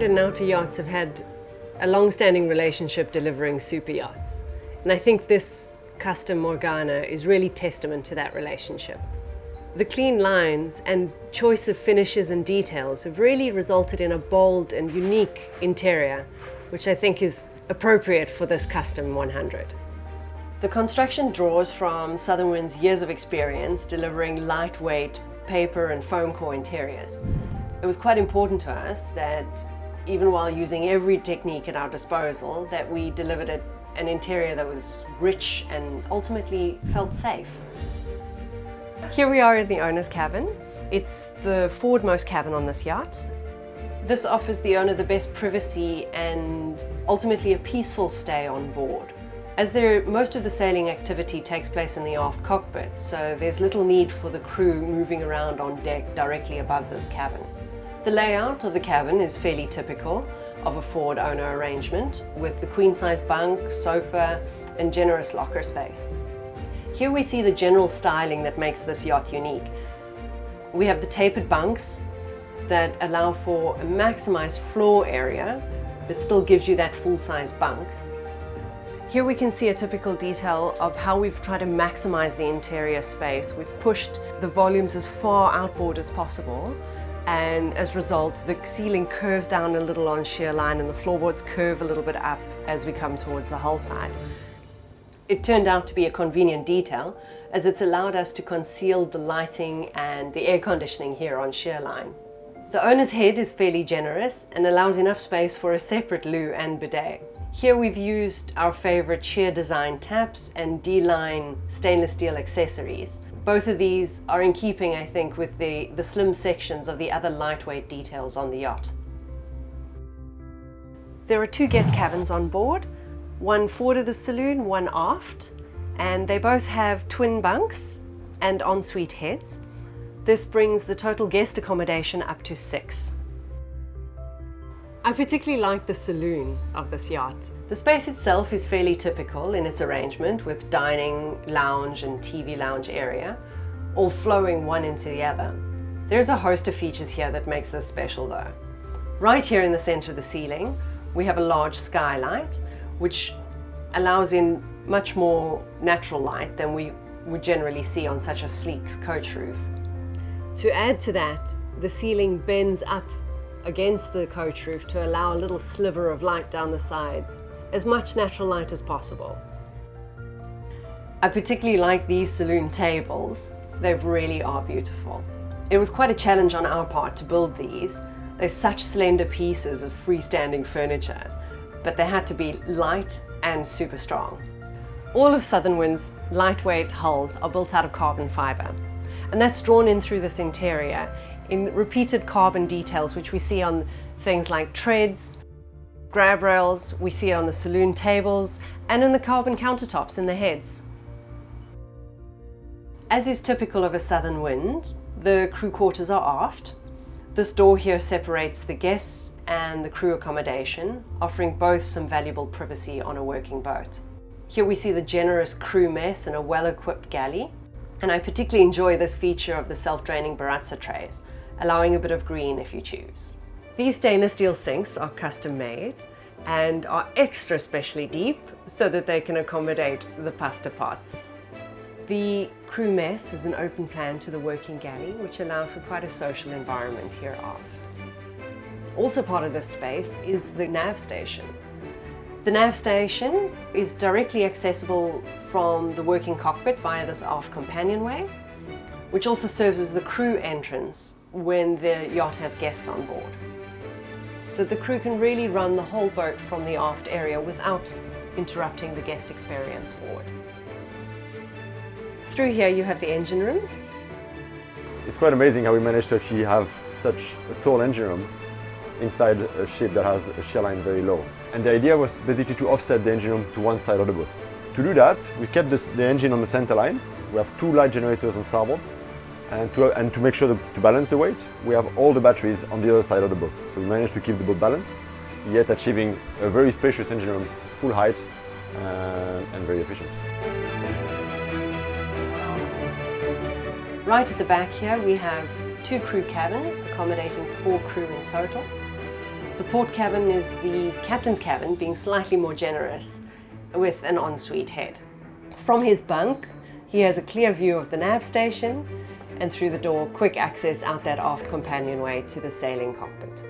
Morgana and NAUTA Yachts have had a long-standing relationship delivering super yachts. And I think this custom Morgana is really testament to that relationship. The clean lines and choice of finishes and details have really resulted in a bold and unique interior, which I think is appropriate for this custom 100. The construction draws from Southern Wind's years of experience delivering lightweight paper and foam core interiors. It was quite important to us that even while using every technique at our disposal, that we delivered an interior that was rich and ultimately felt safe. Here we are in the owner's cabin. It's the forwardmost cabin on this yacht. This offers the owner the best privacy and ultimately a peaceful stay on board. As most of the sailing activity takes place in the aft cockpit, so there's little need for the crew moving around on deck directly above this cabin. The layout of the cabin is fairly typical of a forward owner arrangement, with the queen-size bunk, sofa, and generous locker space. Here we see the general styling that makes this yacht unique. We have the tapered bunks that allow for a maximized floor area, but still gives you that full-size bunk. Here we can see a typical detail of how we've tried to maximize the interior space. We've pushed the volumes as far outboard as possible, and as a result, the ceiling curves down a little on shear line and the floorboards curve a little bit up as we come towards the hull side. It turned out to be a convenient detail, as it's allowed us to conceal the lighting and the air conditioning here on shear line. The owner's head is fairly generous and allows enough space for a separate loo and bidet. Here we've used our favorite sheer design taps and D-line stainless steel accessories. Both of these are in keeping, I think, with the slim sections of the other lightweight details on the yacht. There are two guest cabins on board, one forward of the saloon, one aft, and they both have twin bunks and ensuite heads. This brings the total guest accommodation up to 6. I particularly like the saloon of this yacht. The space itself is fairly typical in its arrangement, with dining, lounge and TV lounge area, all flowing one into the other. There's a host of features here that makes this special though. Right here in the center of the ceiling, we have a large skylight, which allows in much more natural light than we would generally see on such a sleek coach roof. To add to that, the ceiling bends up against the coach roof to allow a little sliver of light down the sides, as much natural light as possible. I particularly like these saloon tables. They really are beautiful. It was quite a challenge on our part to build these. They're such slender pieces of freestanding furniture, but they had to be light and super strong. All of Southern Wind's lightweight hulls are built out of carbon fiber, and that's drawn in through this interior in repeated carbon details, which we see on things like treads, grab rails, we see it on the saloon tables, and in the carbon countertops in the heads. As is typical of a Southern Wind, the crew quarters are aft. This door here separates the guests and the crew accommodation, offering both some valuable privacy on a working boat. Here we see the generous crew mess and a well-equipped galley. And I particularly enjoy this feature of the self-draining barazza trays, allowing a bit of green if you choose. These stainless steel sinks are custom made and are extra specially deep so that they can accommodate the pasta pots. The crew mess is an open plan to the working galley, which allows for quite a social environment here aft. Also part of this space is the nav station. The nav station is directly accessible from the working cockpit via this aft companionway, which also serves as the crew entrance when the yacht has guests on board. So the crew can really run the whole boat from the aft area without interrupting the guest experience forward. Through here you have the engine room. It's quite amazing how we managed to actually have such a tall engine room inside a ship that has a shear line very low. And the idea was basically to offset the engine room to one side of the boat. To do that, we kept the engine on the center line. We have 2 light generators on starboard. And to make sure to balance the weight, we have all the batteries on the other side of the boat. So we managed to keep the boat balanced, yet achieving a very spacious engine room, full height, and very efficient. Right at the back here we have 2 crew cabins accommodating 4 crew in total. The port cabin is the captain's cabin, being slightly more generous, with an ensuite head. From his bunk, he has a clear view of the nav station, and through the door, quick access out that aft companionway to the sailing cockpit.